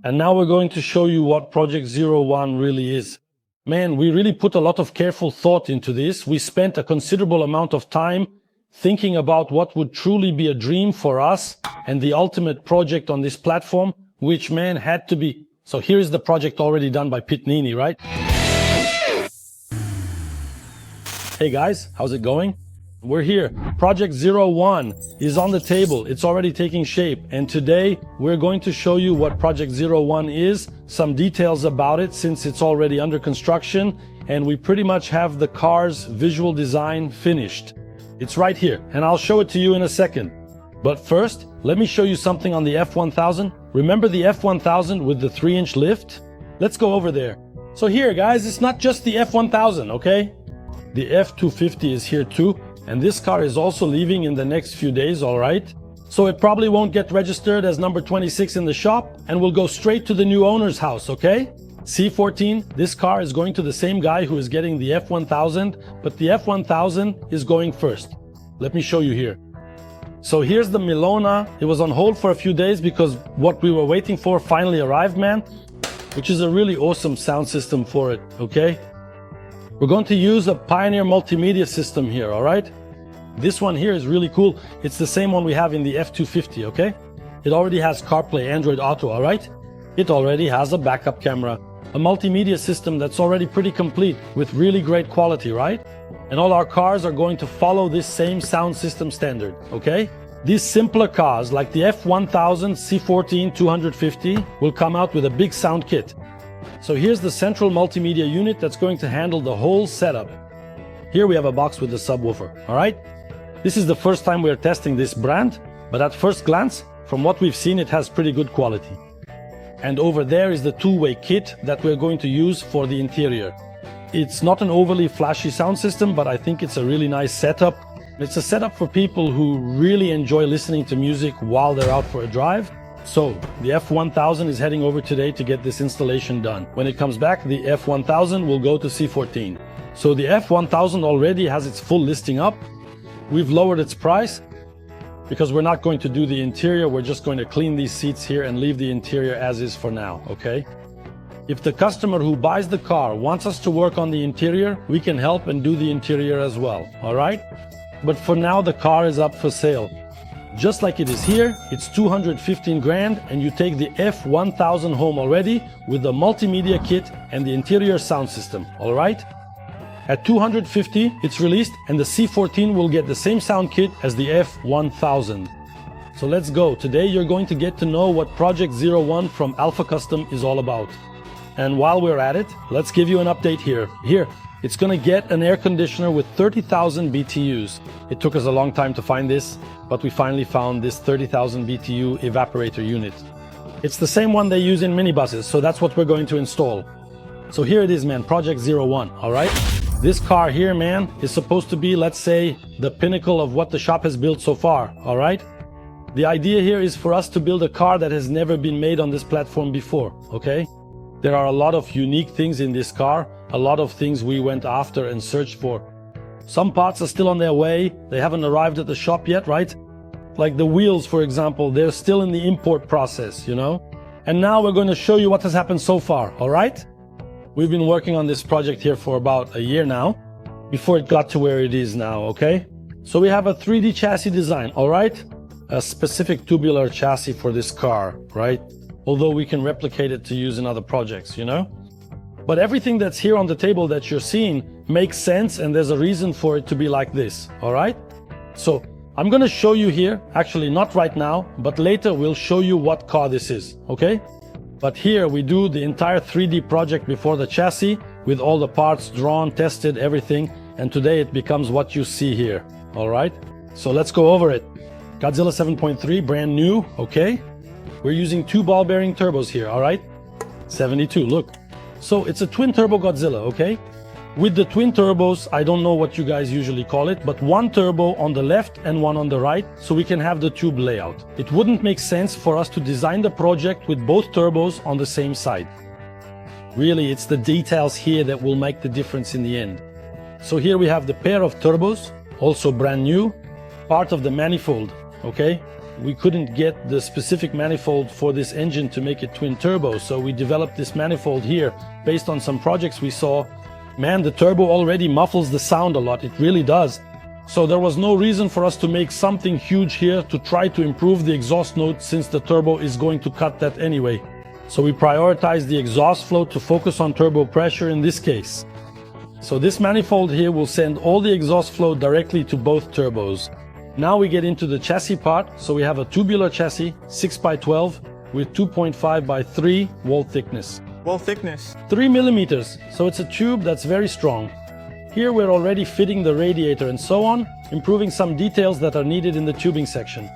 And now we're going to show you what Project 01 really is. Man, we really put a lot of careful thought into this. We spent a considerable amount of time thinking about what would truly be a dream for us and the ultimate project on this platform, which, man, had to be. So here is the project already done by Pitnini, right? Hey guys, how's it going? We're here. Project 01 is on the table. It's already taking shape. And today we're going to show you what Project 01 is, some details about it since it's already under construction, and we pretty much have the car's visual design finished. It's right here, and I'll show it to you in a second. But first, let me show you something on the F1000. Remember the F1000 with the 3-inch lift? Let's go over there. So here, guys, it's not just the F1000, okay? The F250 is here too. And this car is also leaving in the next few days, all right? So it probably won't get registered as number 26 in the shop and will go straight to the new owner's house, okay? C14, this car is going to the same guy who is getting the F1000, but the F1000 is going first. Let me show you here. So here's the Milona. It was on hold for a few days because what we were waiting for finally arrived, man, which is a really awesome sound system for it, okay? We're going to use a Pioneer multimedia system here, all right? This one here is really cool. It's the same one we have in the F250, okay? It already has CarPlay, Android Auto, all right? It already has a backup camera, a multimedia system that's already pretty complete with really great quality, right? And all our cars are going to follow this same sound system standard, okay? These simpler cars like the F1000, C14, 250 will come out with a big sound kit. So here's the central multimedia unit that's going to handle the whole setup. Here we have a box with the subwoofer, all right? This is the first time we're testing this brand, but at first glance, from what we've seen, it has pretty good quality. And over there is the two-way kit that we're going to use for the interior. It's not an overly flashy sound system, but I think it's a really nice setup. It's a setup for people who really enjoy listening to music while they're out for a drive. So, the F1000 is heading over today to get this installation done. When it comes back, the F1000 will go to C14. So the F1000 already has its full listing up. We've lowered its price because we're not going to do the interior. We're just going to clean these seats here and leave the interior as is for now, okay? If the customer who buys the car wants us to work on the interior, we can help and do the interior as well, all right? But for now, the car is up for sale. Just like it is here, it's 215 grand and you take the F1000 home already with the multimedia kit and the interior sound system, all right? At 250, it's released and the C14 will get the same sound kit as the F1000. So let's go. Today you're going to get to know what Project 01 from Alpha Custom is all about. And while we're at it, let's give you an update here. It's gonna get an air conditioner with 30,000 BTUs. It took us a long time to find this, but we finally found this 30,000 BTU evaporator unit. It's the same one they use in minibuses, so that's what we're going to install. So here it is, man, Project 01, all right? This car here, man, is supposed to be, let's say, the pinnacle of what the shop has built so far, all right? The idea here is for us to build a car that has never been made on this platform before, okay? There are a lot of unique things in this car, a lot of things we went after and searched for. Some parts are still on their way, they haven't arrived at the shop yet, right? Like the wheels, for example, they're still in the import process, you know? And now we're going to show you what has happened so far, all right? We've been working on this project here for about a year now, before it got to where it is now, okay? So we have a 3D chassis design, all right? A specific tubular chassis for this car, right? Although we can replicate it to use in other projects, you know? But everything that's here on the table that you're seeing makes sense and there's a reason for it to be like this, all right? So I'm gonna show you here, actually not right now, but later we'll show you what car this is, okay? But here we do the entire 3D project before the chassis with all the parts drawn, tested, everything, and today it becomes what you see here, all right? So let's go over it. Godzilla 7.3, brand new, okay? We're using 2 ball bearing turbos here, all right? 72, look. So it's a twin turbo Godzilla, okay? With the twin turbos, I don't know what you guys usually call it, but 1 turbo on the left and 1 on the right, so we can have the tube layout. It wouldn't make sense for us to design the project with both turbos on the same side. Really, it's the details here that will make the difference in the end. So here we have the pair of turbos, also brand new, part of the manifold, okay? we couldn't get the specific manifold for this engine to make it twin turbo, so we developed this manifold here based on some projects we saw. Man, the turbo already muffles the sound a lot, it really does. So there was no reason for us to make something huge here to try to improve the exhaust note, since the turbo is going to cut that anyway. So we prioritized the exhaust flow to focus on turbo pressure in this case. So this manifold here will send all the exhaust flow directly to both turbos. Now we get into the chassis part. So we have a tubular chassis, 6x12 with 2.5 by 3 wall thickness. Wall thickness? 3 millimeters, so it's a tube that's very strong. Here we're already fitting the radiator and so on, improving some details that are needed in the tubing section.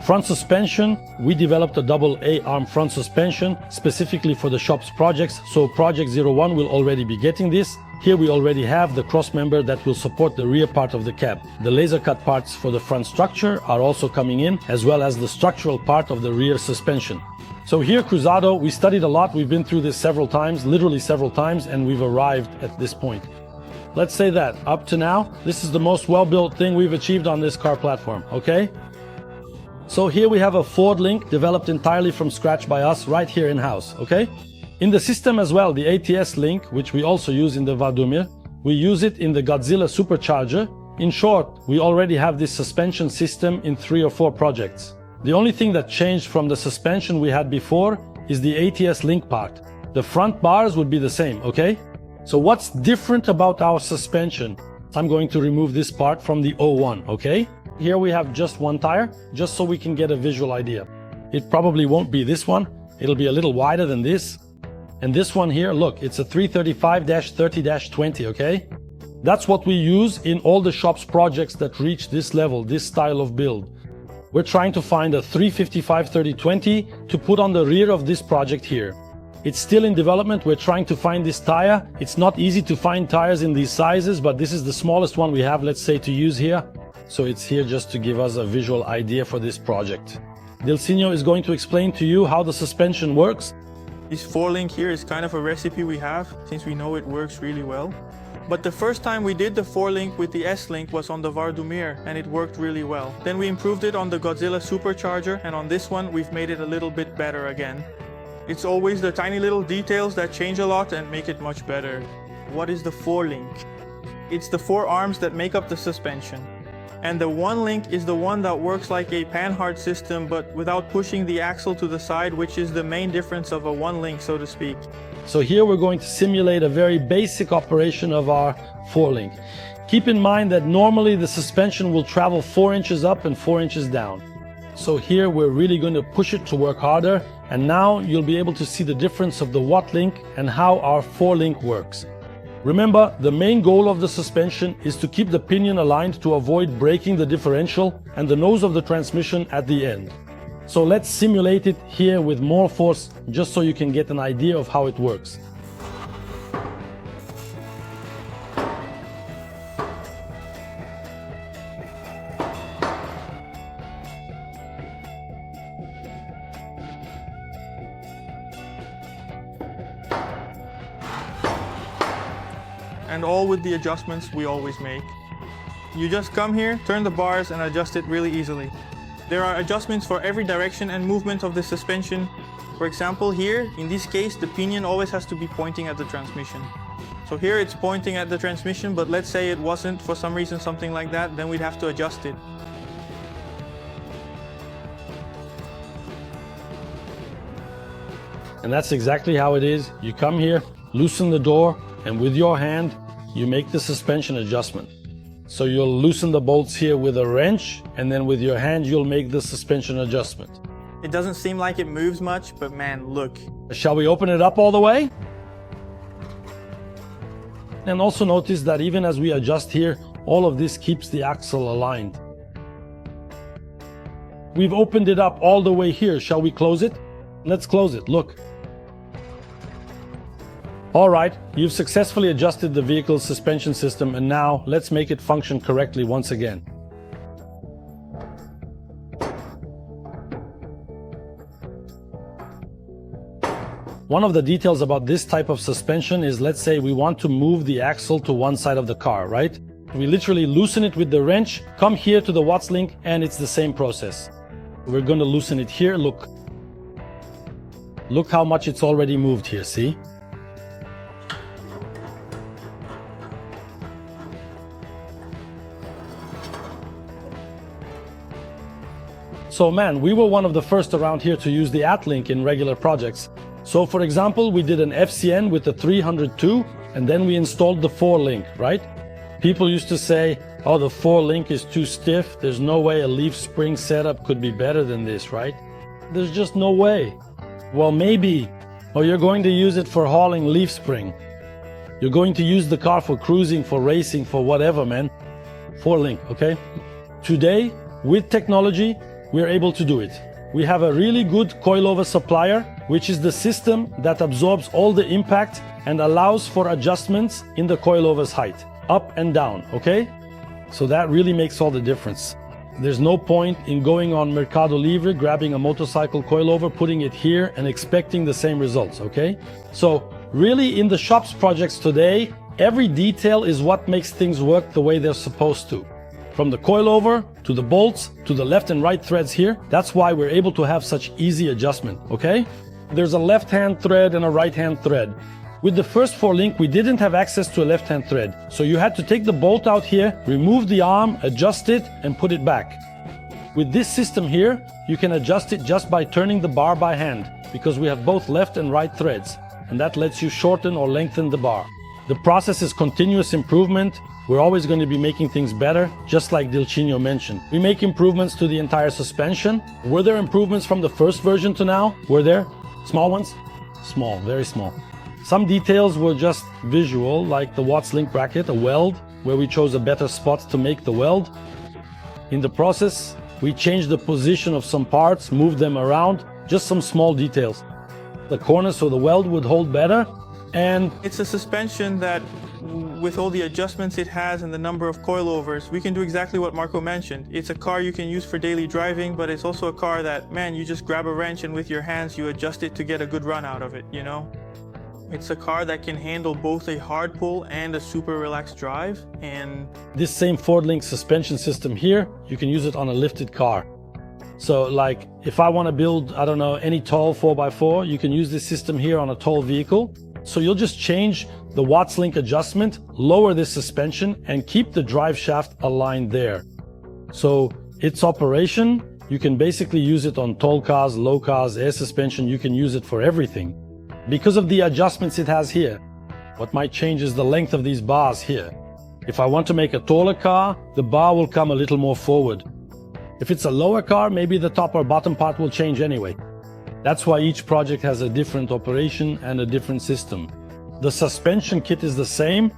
Front suspension, we developed a double A-arm front suspension specifically for the shop's projects, so Project 01 will already be getting this. Here we already have the cross member that will support the rear part of the cab. The laser cut parts for the front structure are also coming in, as well as the structural part of the rear suspension. So here, Cruzado, we studied a lot, we've been through this several times, literally several times, and we've arrived at this point. Let's say that, up to now, this is the most well-built thing we've achieved on this car platform, okay? So here we have a Ford Link developed entirely from scratch by us right here in-house, okay? In the system as well, the ATS link, which we also use in the Vladimir, we use it in the Godzilla supercharger. In short, we already have this suspension system in 3 or 4 projects. The only thing that changed from the suspension we had before is the ATS link part. The front bars would be the same, okay? So what's different about our suspension? I'm going to remove this part from the 01, okay? Here we have just one tire, just so we can get a visual idea. It probably won't be this one. It'll be a little wider than this. And this one here, look, it's a 335-30-20, okay? That's what we use in all the shop's projects that reach this level, this style of build. We're trying to find a 355-30-20 to put on the rear of this project here. It's still in development, we're trying to find this tire. It's not easy to find tires in these sizes, but this is the smallest one we have, let's say, to use here. So it's here just to give us a visual idea for this project. Dilcinho is going to explain to you how the suspension works. This 4-link here is kind of a recipe we have, since we know it works really well. But the first time we did the 4-link with the S-link was on the Vladimir, and it worked really well. Then we improved it on the Godzilla supercharger, and on this one we've made it a little bit better again. It's always the tiny little details that change a lot and make it much better. What is the 4-link? It's the 4 arms that make up the suspension. And the 1-link is the one that works like a panhard system, but without pushing the axle to the side, which is the main difference of a 1-link, so to speak. So here we're going to simulate a very basic operation of our 4-link. Keep in mind that normally the suspension will travel 4 inches up and 4 inches down. So here we're really going to push it to work harder, and now you'll be able to see the difference of the Watt-link and how our 4-link works. Remember, the main goal of the suspension is to keep the pinion aligned to avoid breaking the differential and the nose of the transmission at the end. So let's simulate it here with more force, just so you can get an idea of how it works. And all with the adjustments we always make. You just come here, turn the bars and adjust it really easily. There are adjustments for every direction and movement of the suspension. For example, here, in this case, the pinion always has to be pointing at the transmission. So here it's pointing at the transmission, but let's say it wasn't for some reason, something like that, then we'd have to adjust it. And that's exactly how it is. You come here, loosen the door, and with your hand, you make the suspension adjustment. So you'll loosen the bolts here with a wrench, and then with your hand you'll make the suspension adjustment. It doesn't seem like it moves much, but man, look. Shall we open it up all the way? And also notice that even as we adjust here, all of this keeps the axle aligned. We've opened it up all the way here. Shall we close it? Let's close it, look. Alright, you've successfully adjusted the vehicle's suspension system, and now let's make it function correctly once again. One of the details about this type of suspension is, let's say we want to move the axle to one side of the car, right? We literally loosen it with the wrench, come here to the Watts link, and it's the same process. We're going to loosen it here. Look. Look how much it's already moved here, see? So man, we were one of the first around here to use the AT-Link in regular projects. So for example, we did an FCN with the 302 and then we installed the 4-link, right? People used to say, oh, the 4-link is too stiff. There's no way a leaf spring setup could be better than this, right? There's just no way. Well, maybe. Or you're going to use it for hauling leaf spring. You're going to use the car for cruising, for racing, for whatever, man. 4-link, okay? Today, with technology, we're able to do it. We have a really good coilover supplier, which is the system that absorbs all the impact and allows for adjustments in the coilover's height, up and down, okay? So that really makes all the difference. There's no point in going on Mercado Libre, grabbing a motorcycle coilover, putting it here and expecting the same results, okay? So really in the shop's projects today, every detail is what makes things work the way they're supposed to. From the coilover, to the bolts, to the left and right threads here. That's why we're able to have such easy adjustment, okay? There's a left-hand thread and a right-hand thread. With the first 4-link, we didn't have access to a left-hand thread. So you had to take the bolt out here, remove the arm, adjust it, and put it back. With this system here, you can adjust it just by turning the bar by hand, because we have both left and right threads, and that lets you shorten or lengthen the bar. The process is continuous improvement. We're always going to be making things better, just like Dilcinho mentioned. We make improvements to the entire suspension. Were there improvements from the first version to now? Were there? Small ones? Small, very small. Some details were just visual, like the Watts link bracket, a weld, where we chose a better spot to make the weld. In the process, we changed the position of some parts, moved them around, just some small details. The corner so the weld would hold better, and it's a suspension that, with all the adjustments it has and the number of coilovers, we can do exactly what Marco mentioned. It's a car you can use for daily driving, but it's also a car that, man, you just grab a wrench and with your hands you adjust it to get a good run out of it, you know? It's a car that can handle both a hard pull and a super relaxed drive, and this same Ford Link suspension system here, you can use it on a lifted car. So like, if I want to build, I don't know, any tall 4x4, you can use this system here on a tall vehicle. So you'll just change the Watts link adjustment, lower this suspension, and keep the drive shaft aligned there. So its operation, you can basically use it on tall cars, low cars, air suspension, you can use it for everything. Because of the adjustments it has here. What might change is the length of these bars here. If I want to make a taller car, the bar will come a little more forward. If it's a lower car, maybe the top or bottom part will change anyway. That's why each project has a different operation and a different system. The suspension kit is the same.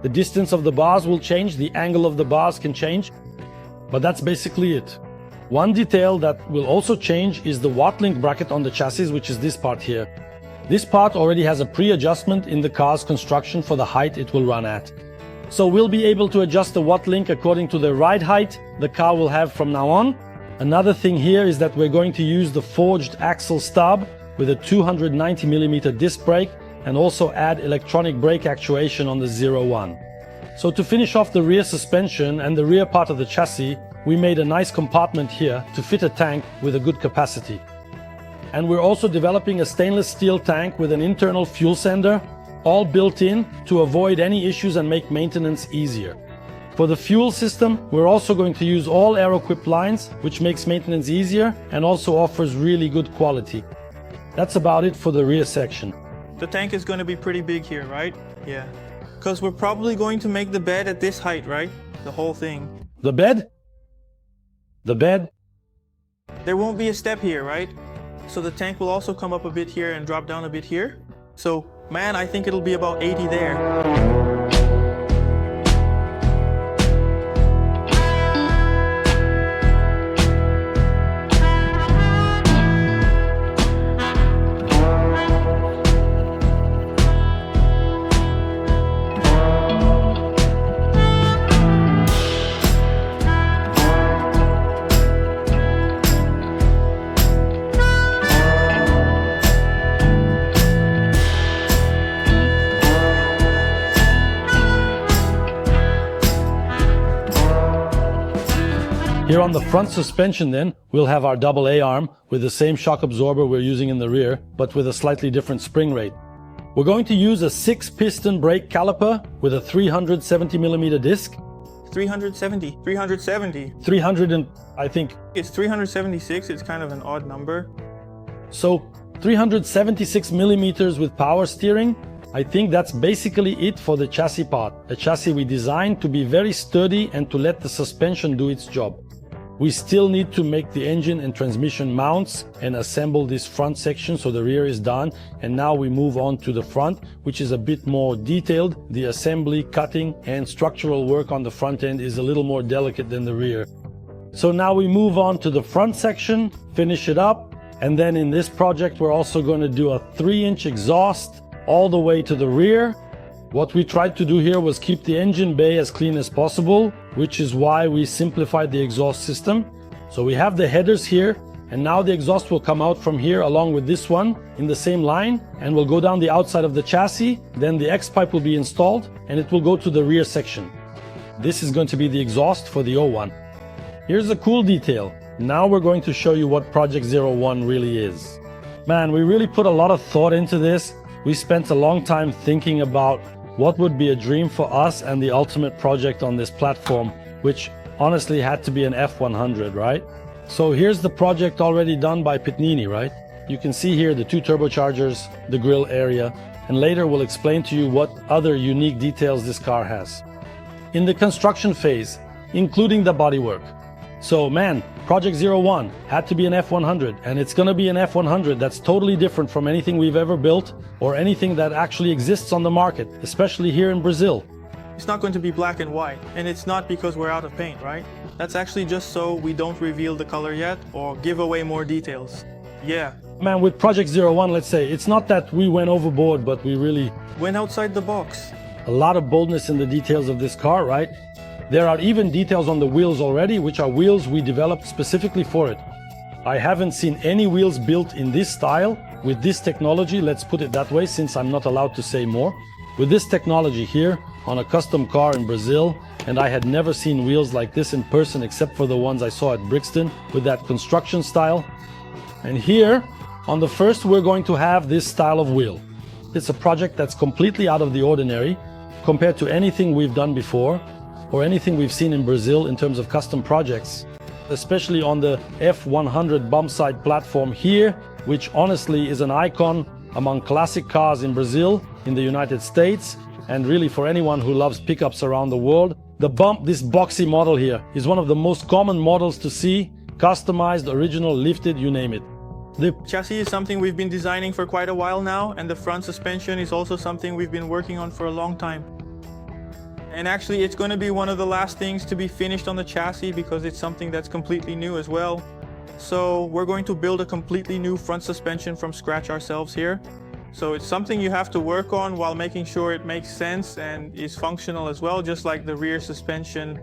The distance of the bars will change, the angle of the bars can change, but that's basically it. One detail that will also change is the Watt link bracket on the chassis, which is this part here. This part already has a pre-adjustment in the car's construction for the height it will run at. So we'll be able to adjust the Watt link according to the ride height the car will have from now on. Another thing here is that we're going to use the forged axle stub with a 290mm disc brake and also add electronic brake actuation on the 01. So to finish off the rear suspension and the rear part of the chassis, we made a nice compartment here to fit a tank with a good capacity. And we're also developing a stainless steel tank with an internal fuel sender, all built in to avoid any issues and make maintenance easier. For the fuel system, we're also going to use all Aeroquip lines, which makes maintenance easier and also offers really good quality. That's about it for the rear section. the tank is going to be pretty big here, right? Yeah. Because we're probably going to make the bed at this height, right? The whole thing. The bed? The bed? There won't be a step here, right? So the tank will also come up a bit here and drop down a bit here. So, man, I think it'll be about 80 there. Here on the front suspension then, we'll have our double A-arm with the same shock absorber we're using in the rear, but with a slightly different spring rate. We're going to use a 6-piston brake caliper with a 370mm disc. 370. 300 and I think... It's 376, it's kind of an odd number. So 376mm with power steering. I think that's basically it for the chassis part. A chassis we designed to be very sturdy and to let the suspension do its job. We still need to make the engine and transmission mounts and assemble this front section, so the rear is done. And now we move on to the front, which is a bit more detailed. The assembly, cutting and structural work on the front end is a little more delicate than the rear. So now we move on to the front section, finish it up. And then in this project, we're also going to do a 3-inch exhaust all the way to the rear. What we tried to do here was keep the engine bay as clean as possible, which is why we simplified the exhaust system. So we have the headers here, and now the exhaust will come out from here along with this one in the same line, and will go down the outside of the chassis. Then the X-pipe will be installed, and it will go to the rear section. This is going to be the exhaust for the O1. Here's a cool detail. Now we're going to show you what Project 01 really is. Man, we really put a lot of thought into this. We spent a long time thinking about what would be a dream for us and the ultimate project on this platform, which honestly had to be an F100, right? So here's the project already done by Pitnini, right? You can see here the 2 turbochargers, the grille area, and later we'll explain to you what other unique details this car has. In the construction phase, including the bodywork. So man, Project 01 had to be an F100, and it's gonna be an F100 that's totally different from anything we've ever built or anything that actually exists on the market, especially here in Brazil. It's not going to be black and white, and it's not because we're out of paint, right? That's actually just so we don't reveal the color yet or give away more details. Yeah. Man, with Project 01, let's say, it's not that we went overboard, but we really went outside the box. A lot of boldness in the details of this car, right? There are even details on the wheels already, which are wheels we developed specifically for it. I haven't seen any wheels built in this style, with this technology, let's put it that way, since I'm not allowed to say more. With this technology here, on a custom car in Brazil, and I had never seen wheels like this in person except for the ones I saw at Brixton, with that construction style. And here, on the first, we're going to have this style of wheel. It's a project that's completely out of the ordinary, compared to anything we've done before, or anything we've seen in Brazil in terms of custom projects, especially on the F100 bump side platform here, which honestly is an icon among classic cars in Brazil, in the United States, and really for anyone who loves pickups around the world. The bump, this boxy model here, is one of the most common models to see, customized, original, lifted, you name it. The chassis is something we've been designing for quite a while now, and the front suspension is also something we've been working on for a long time. And actually, it's going to be one of the last things to be finished on the chassis because it's something that's completely new as well. So we're going to build a completely new front suspension from scratch ourselves here. So it's something you have to work on while making sure it makes sense and is functional as well, just like the rear suspension.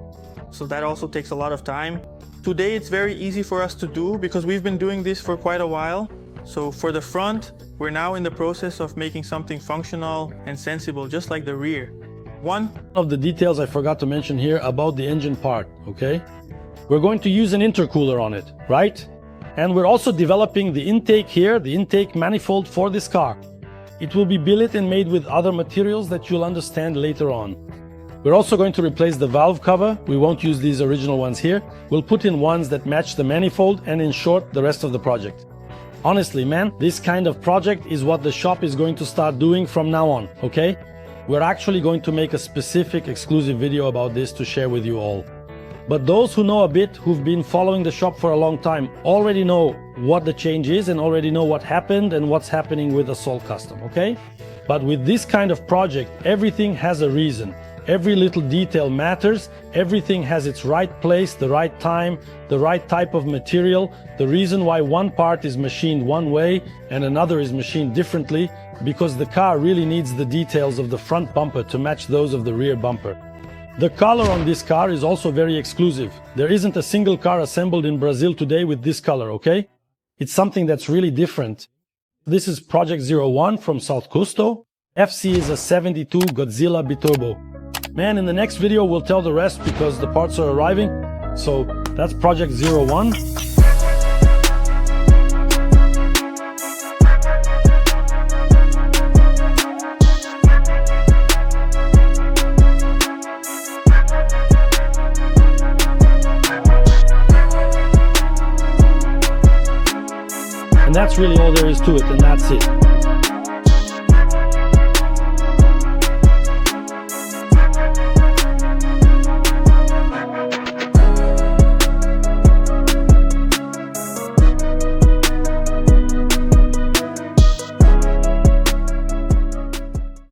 So that also takes a lot of time. Today it's very easy for us to do because we've been doing this for quite a while. So for the front, we're now in the process of making something functional and sensible, just like the rear. One of the details I forgot to mention here about the engine part, okay? We're going to use an intercooler on it, right? And we're also developing the intake here, the intake manifold for this car. It will be billet and made with other materials that you'll understand later on. We're also going to replace the valve cover. We won't use these original ones here. We'll put in ones that match the manifold and in short, the rest of the project. Honestly, man, this kind of project is what the shop is going to start doing from now on, okay? We're actually going to make a specific exclusive video about this to share with you all. But those who know a bit, who've been following the shop for a long time, already know what the change is and already know what happened and what's happening with the Soul Custom, okay? But with this kind of project, everything has a reason. Every little detail matters. Everything has its right place, the right time, the right type of material. The reason why one part is machined one way and another is machined differently, because the car really needs the details of the front bumper to match those of the rear bumper. The color on this car is also very exclusive. There isn't a single car assembled in Brazil today with this color, okay? It's something that's really different. This is Project 01 from South Custo. FC is a 72 Godzilla biturbo. Man, in the next video we'll tell the rest because the parts are arriving. So That's project 01. And that's really all there is to it, and that's it.